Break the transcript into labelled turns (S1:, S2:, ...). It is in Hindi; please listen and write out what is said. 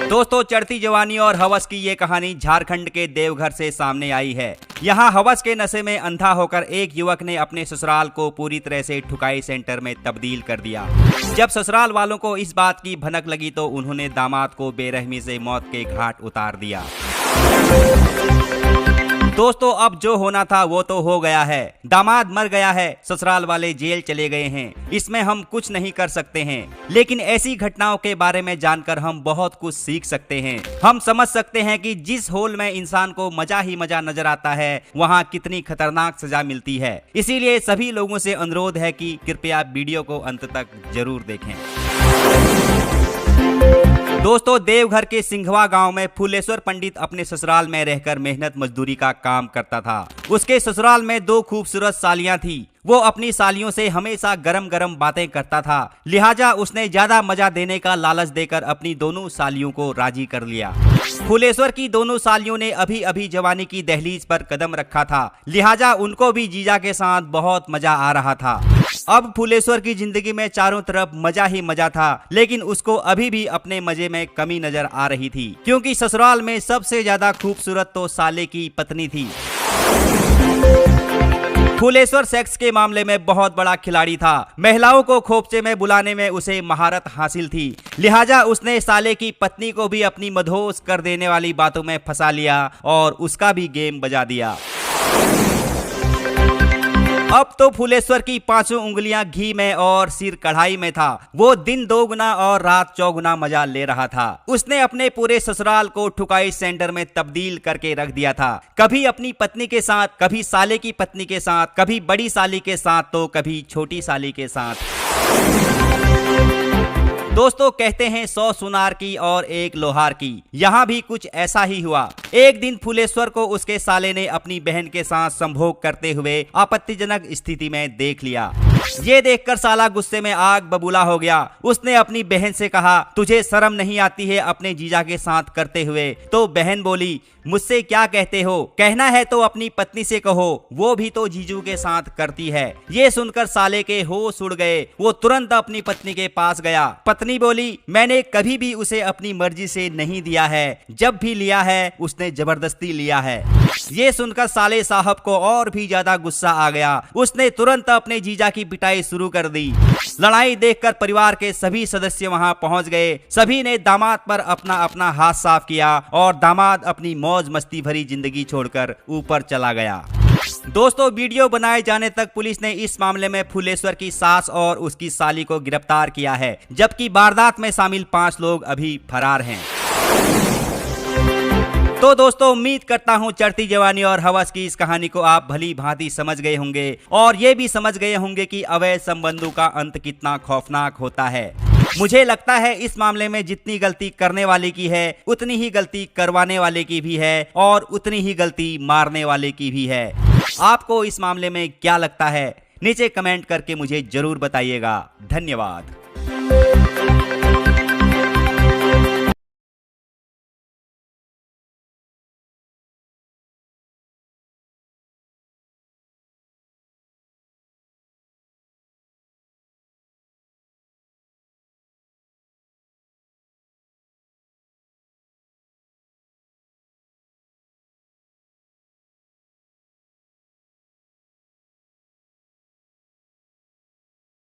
S1: दोस्तों, चढ़ती जवानी और हवस की ये कहानी झारखंड के देवघर से सामने आई है। यहाँ हवस के नशे में अंधा होकर एक युवक ने अपने ससुराल को पूरी तरह से ठुकाई सेंटर में तब्दील कर दिया। जब ससुराल वालों को इस बात की भनक लगी तो उन्होंने दामाद को बेरहमी से मौत के घाट उतार दिया। दोस्तों, अब जो होना था वो तो हो गया है। दामाद मर गया है, ससुराल वाले जेल चले गए हैं। इसमें हम कुछ नहीं कर सकते हैं, लेकिन ऐसी घटनाओं के बारे में जानकर हम बहुत कुछ सीख सकते हैं। हम समझ सकते हैं कि जिस होल में इंसान को मजा ही मजा नजर आता है, वहाँ कितनी खतरनाक सजा मिलती है। इसीलिए सभी लोगों से अनुरोध है कि कृपया वीडियो को अंत तक जरूर देखें। दोस्तों, देवघर के सिंघवा गांव में फूलेश्वर पंडित अपने ससुराल में रहकर मेहनत मजदूरी का काम करता था। उसके ससुराल में 2 खूबसूरत सालियां थी। वो अपनी सालियों से हमेशा गरम गरम बातें करता था, लिहाजा उसने ज्यादा मजा देने का लालच देकर अपनी दोनों सालियों को राजी कर लिया। फूलेश्वर की दोनों सालियों ने अभी अभी जवानी की दहलीज पर कदम रखा था, लिहाजा उनको भी जीजा के साथ बहुत मजा आ रहा था। अब फूलेश्वर की जिंदगी में चारों तरफ मजा ही मजा था, लेकिन उसको अभी भी अपने मजे में कमी नजर आ रही थी, क्योंकि ससुराल में सबसे ज्यादा खूबसूरत तो साले की पत्नी थी। फूलेश्वर सेक्स के मामले में बहुत बड़ा खिलाड़ी था। महिलाओं को खोपचे में बुलाने में उसे महारत हासिल थी, लिहाजा उसने साले की पत्नी को भी अपनी मदहोश कर देने वाली बातों में फंसा लिया और उसका भी गेम बजा दिया। अब तो फूलेश्वर की 5 उंगलियां घी में और सिर कढ़ाई में था। वो दिन 2 गुना और रात 4 गुना मजा ले रहा था। उसने अपने पूरे ससुराल को ठुकाई सेंटर में तब्दील करके रख दिया था। कभी अपनी पत्नी के साथ, कभी साले की पत्नी के साथ, कभी बड़ी साली के साथ, तो कभी छोटी साली के साथ। दोस्तों, कहते हैं 100 सुनार की और 1 लोहार की। यहाँ भी कुछ ऐसा ही हुआ। एक दिन फूलेश्वर को उसके साले ने अपनी बहन के साथ संभोग करते हुए आपत्तिजनक स्थिति में देख लिया। ये देखकर साला गुस्से में आग बबूला हो गया। उसने अपनी बहन से कहा, तुझे शर्म नहीं आती है अपने जीजा के साथ करते हुए? तो बहन बोली, मुझसे क्या कहते हो? कहना है तो अपनी पत्नी से कहो, वो भी तो जीजू के साथ करती है। ये सुनकर साले के होश उड़ गए। वो तुरंत अपनी पत्नी के पास गया। पत्नी बोली, मैंने कभी भी उसे अपनी मर्जी से नहीं दिया है, जब भी लिया है उसने जबरदस्ती लिया है। ये सुनकर साले साहब को और भी ज्यादा गुस्सा आ गया। उसने तुरंत अपने जीजा की पिटाई शुरू कर दी। लड़ाई देखकर परिवार के सभी सदस्य वहां पहुंच गए। सभी ने दामाद पर अपना अपना हाथ साफ किया और दामाद अपनी मौज मस्ती भरी जिंदगी छोड़कर ऊपर चला गया। दोस्तों, वीडियो बनाए जाने तक पुलिस ने इस मामले में फूलेश्वर की सास और उसकी साली को गिरफ्तार किया है, जबकि वारदात में शामिल 5 लोग अभी फरार हैं। तो दोस्तों, उम्मीद करता हूं चढ़ती जवानी और हवस की इस कहानी को आप भली भांति समझ गए होंगे और ये भी समझ गए होंगे कि अवैध संबंधों का अंत कितना खौफनाक होता है। मुझे लगता है इस मामले में जितनी गलती करने वाले की है, उतनी ही गलती करवाने वाले की भी है और उतनी ही गलती मारने वाले की भी है। आपको इस मामले में क्या लगता है? नीचे कमेंट करके मुझे जरूर बताइएगा। धन्यवाद।